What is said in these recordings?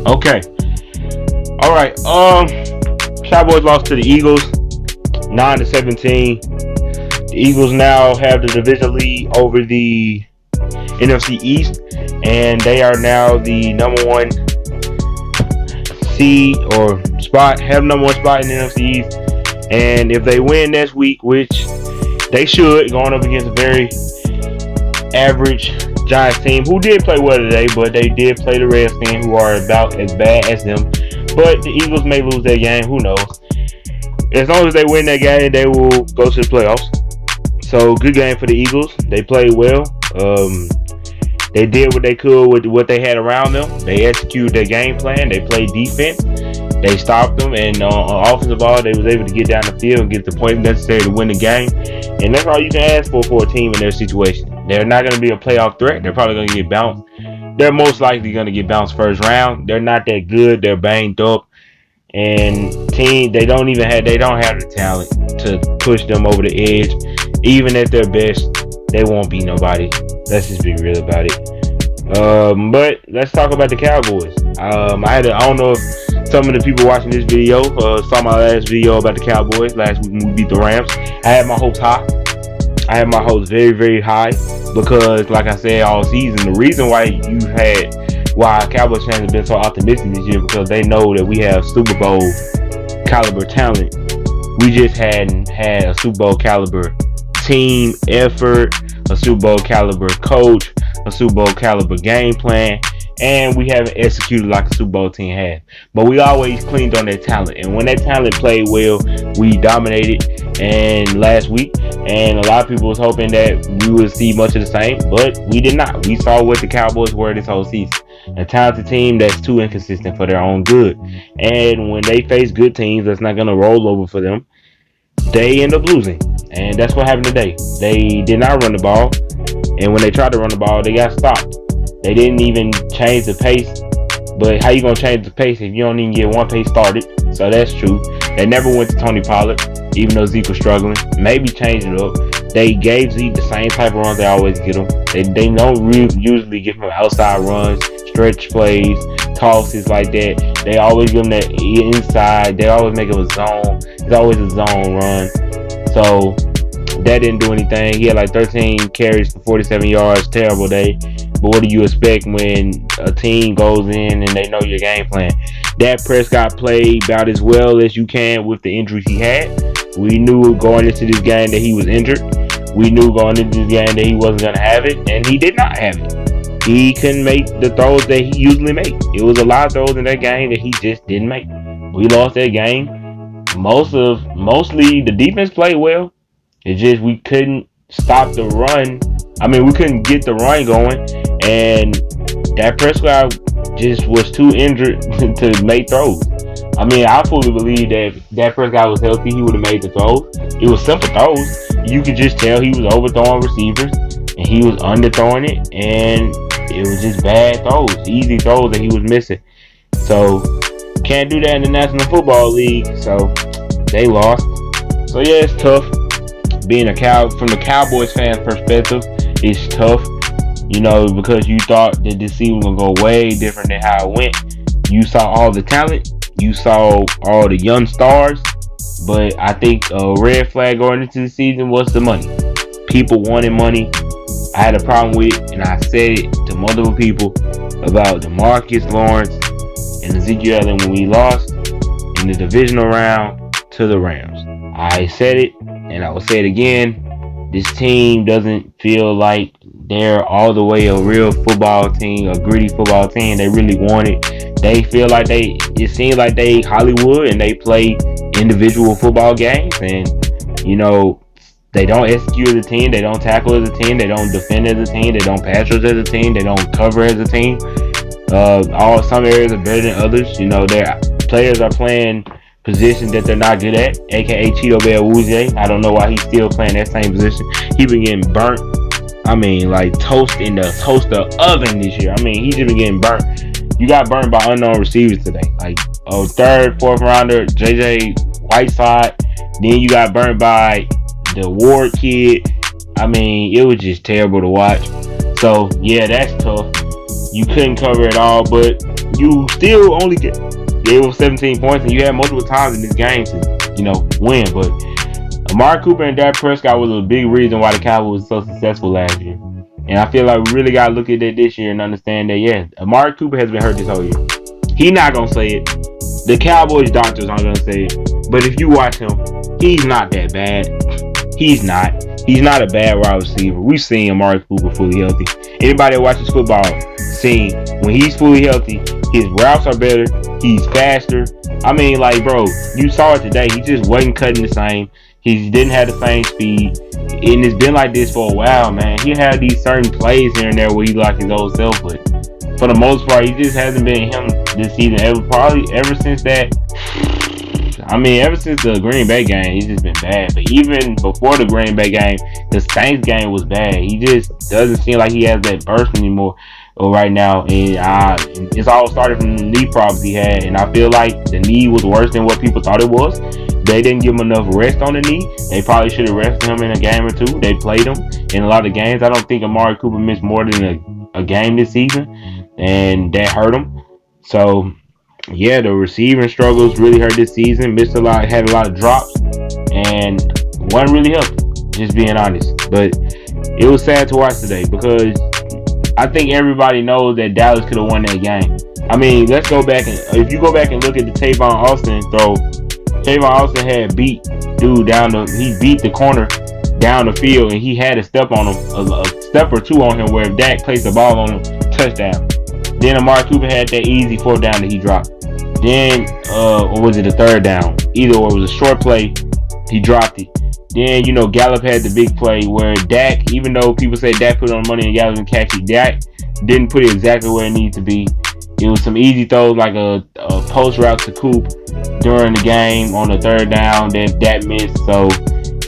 Okay. All right. Cowboys lost to the Eagles, 9-17. The Eagles now have the division lead over the NFC East, and they are now the number one seed or spot. Have number one spot in the NFC East, and if they win next week, which they should, going up against a very average Giants team who did play well today, but they did play the Redskins, who are about as bad as them. But the Eagles may lose that game. Who knows? As long as they win that game, they will go to the playoffs. So good game for the Eagles. They played well. They did what they could with what they had around them. They executed their game plan. They played defense. They stopped them, and on offensive ball, they was able to get down the field and get the points necessary to win the game. And that's all you can ask for a team in their situation. They're not going to be a playoff threat. They're probably going to get bounced. They're most likely going to get bounced first round. They're not that good. They're banged up, and they don't have the talent to push them over the edge. Even at their best, they won't beat nobody. Let's just be real about it. But let's talk about the Cowboys. I don't know if some of the people watching this video saw my last video about the Cowboys last week when we beat the Rams. I had my hopes high. I had my hopes very, very high because, like I said all season, the reason why Cowboys fans have been so optimistic this year because they know that we have Super Bowl caliber talent. We just hadn't had a Super Bowl caliber team effort, a Super Bowl caliber coach, a Super Bowl caliber game plan, and we haven't executed like a Super Bowl team has. But we always cleaned on that talent, and when that talent played well, we dominated. And last week, and a lot of people was hoping that we would see much of the same, but we did not. We saw what the Cowboys were this whole season. A talented team that's too inconsistent for their own good. And when they face good teams that's not going to roll over for them, they end up losing. And that's what happened today. They did not run the ball. And when they tried to run the ball, they got stopped. They didn't even change the pace. But how you going to change the pace if you don't even get one pace started? So that's true. They never went to Tony Pollard, even though Zeke was struggling. Maybe change it up. They gave Zeke the same type of runs they always get him. They don't usually give him outside runs, stretch plays, tosses like that. They always give him that inside. They always make him a zone. It's always a zone run. So that didn't do anything. He had like 13 carries for 47 yards. Terrible day. But what do you expect when a team goes in and they know your game plan? Dak Prescott played about as well as you can with the injuries he had. We knew going into this game that he was injured. We knew going into this game that he wasn't going to have it, and he did not have it. He couldn't make the throws that he usually makes. It was a lot of throws in that game that he just didn't make. We lost that game. Mostly the defense played well. It's just we couldn't stop the run. We couldn't get the run going, and Dak Prescott just was too injured to make throws. I fully believe that if Dak Prescott was healthy, he would have made the throws. It was simple throws. You could just tell he was overthrowing receivers, and he was underthrowing it, and it was just bad throws, easy throws that he was missing. So, can't do that in the National Football League, so they lost. So, yeah, it's tough. Being from the Cowboys fans' perspective, it's tough. Because you thought that this season was going to go way different than how it went. You saw all the talent. You saw all the young stars. But I think a red flag going into the season was the money. People wanted money. I had a problem with it, and I said it to multiple people about DeMarcus Lawrence and Ezekiel Elliott when we lost in the divisional round to the Rams. I said it, and I will say it again. This team doesn't feel like they're all the way a real football team, a gritty football team. They really want it. They feel like it seems like they Hollywood and they play individual football games. And, they don't execute as a team. They don't tackle as a team. They don't defend as a team. They don't pass rush as a team. They don't cover as a team. Some areas are better than others. Their players are playing position that they're not good at, aka Cheeto Bell Woozie. I don't know why he's still playing that same position. He been getting burnt. Like toast in the toaster oven this year. He's just been getting burnt. You got burnt by unknown receivers today. Like a third, fourth rounder, JJ Whiteside. Then you got burnt by the Ward kid. It was just terrible to watch. So yeah, that's tough. You couldn't cover it all, but you still only gave up 17 points, and you had multiple times in this game to, win. But Amari Cooper and Dak Prescott was a big reason why the Cowboys were so successful last year. And I feel like we really got to look at that this year and understand that, yeah, Amari Cooper has been hurt this whole year. He's not going to say it. The Cowboys doctors aren't going to say it. But if you watch him, he's not that bad. He's not. He's not a bad wide receiver. We've seen Amari Cooper fully healthy. Anybody that watches football seen when he's fully healthy, his routes are better. He's faster. I mean, like, bro, you saw it today. He just wasn't cutting the same. He didn't have the same speed. And it's been like this for a while, man. He had these certain plays here and there where he like his old self, but for the most part, he just hasn't been him this season. Ever since that. I mean, ever since the Green Bay game, he's just been bad. But even before the Green Bay game, the Saints game was bad. He just doesn't seem like he has that burst anymore right now. And it's all started from the knee problems he had. And I feel like the knee was worse than what people thought it was. They didn't give him enough rest on the knee. They probably should have rested him in a game or two. They played him in a lot of games. I don't think Amari Cooper missed more than a game this season. And that hurt him. So, yeah, the receiving struggles really hurt this season. Missed a lot, had a lot of drops, and wasn't really helping, just being honest. But it was sad to watch today because I think everybody knows that Dallas could have won that game. I mean, let's go back and if you go back and look at the Tavon Austin throw, Tavon Austin had beat dude he beat the corner down the field, and he had a step on him, a step or two on him where if Dak placed the ball on him, touchdown. Then Amari Cooper had that easy fourth down that he dropped. Then, or was it a third down? Either or, it was a short play, he dropped it. Then, Gallup had the big play where Dak, even though people say Dak put on money and Gallup didn't catch it, Dak didn't put it exactly where it needed to be. It was some easy throws like a post route to Coop during the game on the third down that Dak missed. So,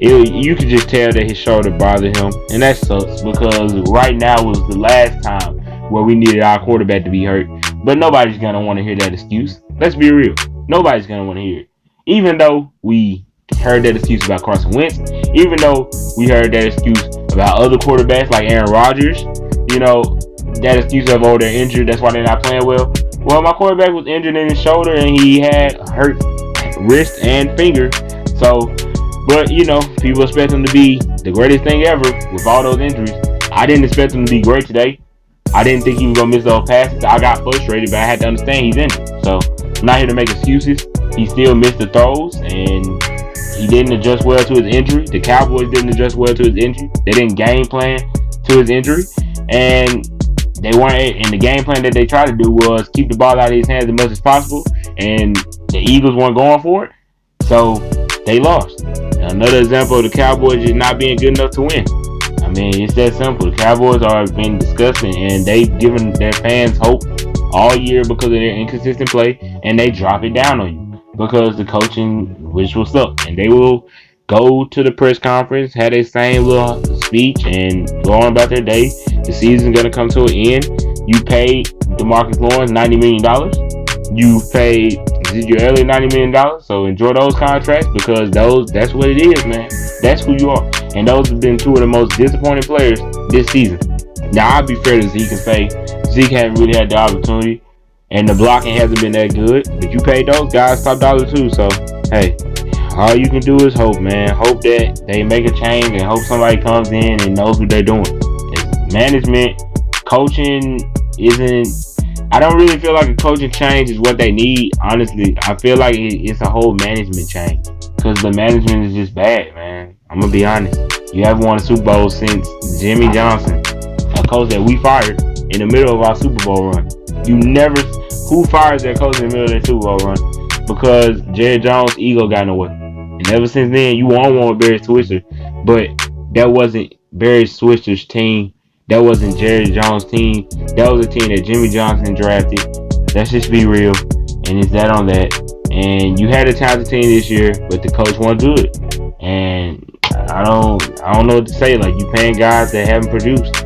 you could just tell that his shoulder bothered him. And that sucks because right now was the last time where we needed our quarterback to be hurt. But nobody's going to want to hear that excuse. Let's be real. Nobody's going to want to hear it. Even though we heard that excuse about Carson Wentz, even though we heard that excuse about other quarterbacks like Aaron Rodgers, that excuse of, they're injured, that's why they're not playing well. Well, my quarterback was injured in his shoulder and he had hurt wrist and finger. So, but, people expect him to be the greatest thing ever with all those injuries. I didn't expect him to be great today. I didn't think he was going to miss those passes. I got frustrated, but I had to understand he's injured. So, I'm not here to make excuses. He still missed the throws, and he didn't adjust well to his injury. The Cowboys didn't adjust well to his injury. They didn't game plan to his injury. And they weren't. And the game plan that they tried to do was keep the ball out of his hands as much as possible. And the Eagles weren't going for it. So, they lost. Another example of the Cowboys just not being good enough to win. I mean, it's that simple. The Cowboys are being disgusting, and they've given their fans hope all year because of their inconsistent play, and they drop it down on you because the coaching, which will suck. And they will go to the press conference, have their same little speech, and go on about their day. The season's going to come to an end. You paid DeMarcus Lawrence $90 million. You paid Ezekiel Elliott $90 million. So enjoy those contracts because that's what it is, man. That's who you are. And those have been two of the most disappointing players this season. Now, I'll be fair to Zeke and say Zeke hasn't really had the opportunity, and the blocking hasn't been that good. But you paid those guys top dollar too. So, hey, all you can do is hope, man. Hope that they make a change and hope somebody comes in and knows what they're doing. It's management, coaching isn't. I don't really feel like a coaching change is what they need. Honestly, I feel like it's a whole management change because the management is just bad, man. I'm gonna be honest. You haven't won a Super Bowl since Jimmy Johnson, a coach that we fired in the middle of our Super Bowl run. Who fires that coach in the middle of their Super Bowl run? Because Jerry Jones' ego got in the way. And ever since then, you won one with Barry Switzer, but that wasn't Barry Switzer's team. That wasn't Jerry Jones' team. That was a team that Jimmy Johnson drafted. Let's just be real. And it's that on that. And you had a talented team this year, but the coach wasn't good. And I don't know what to say. Like, you paying guys that haven't produced,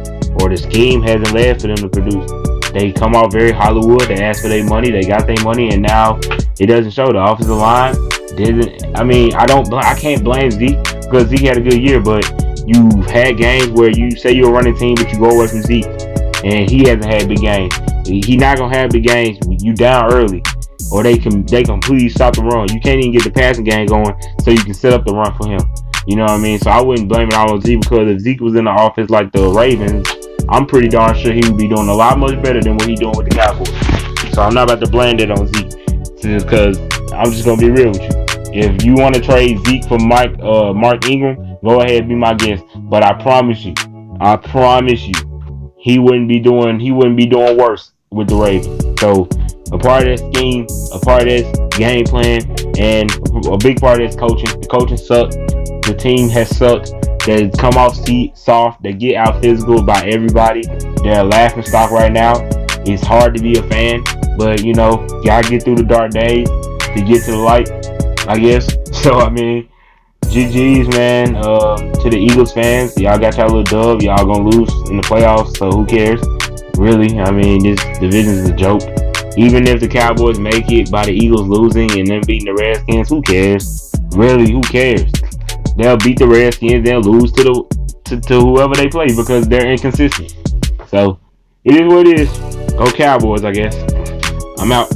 or the scheme hasn't led for them to produce. They come out very Hollywood. They ask for their money. They got their money, and now it doesn't show. The offensive line didn't. I mean, I can't blame Zeke because Zeke had a good year, but you've had games where you say you're a running team, but you go away from Zeke, and he hasn't had big games. He not gonna have the games. You down early, or they completely stop the run. You can't even get the passing game going, so you can set up the run for him. You know what I mean? So I wouldn't blame it all on Zeke, because if Zeke was in the offense like the Ravens, I'm pretty darn sure he would be doing a lot much better than what he's doing with the Cowboys. So I'm not about to blame that on Zeke, because I'm just gonna be real with you. If you want to trade Zeke for Mark Ingram, go ahead, be my guest. But I promise you, he wouldn't be doing worse with the Ravens. So a part of that scheme, a part of that game plan, and a big part of this coaching. The coaching sucked. The team has sucked. They come off soft. They get out physical by everybody. They're a laughing stock right now. It's hard to be a fan, but you know, gotta get through the dark days to get to the light, I guess. So I mean, GG's, man. To the Eagles fans, y'all got y'all little dub. Y'all gonna lose in the playoffs, so who cares? Really, I mean, this division is a joke. Even if the Cowboys make it by the Eagles losing and then beating the Redskins, who cares? Really, who cares? They'll beat the Redskins, they'll lose to whoever they play because they're inconsistent. So it is what it is. Go Cowboys, I guess. I'm out.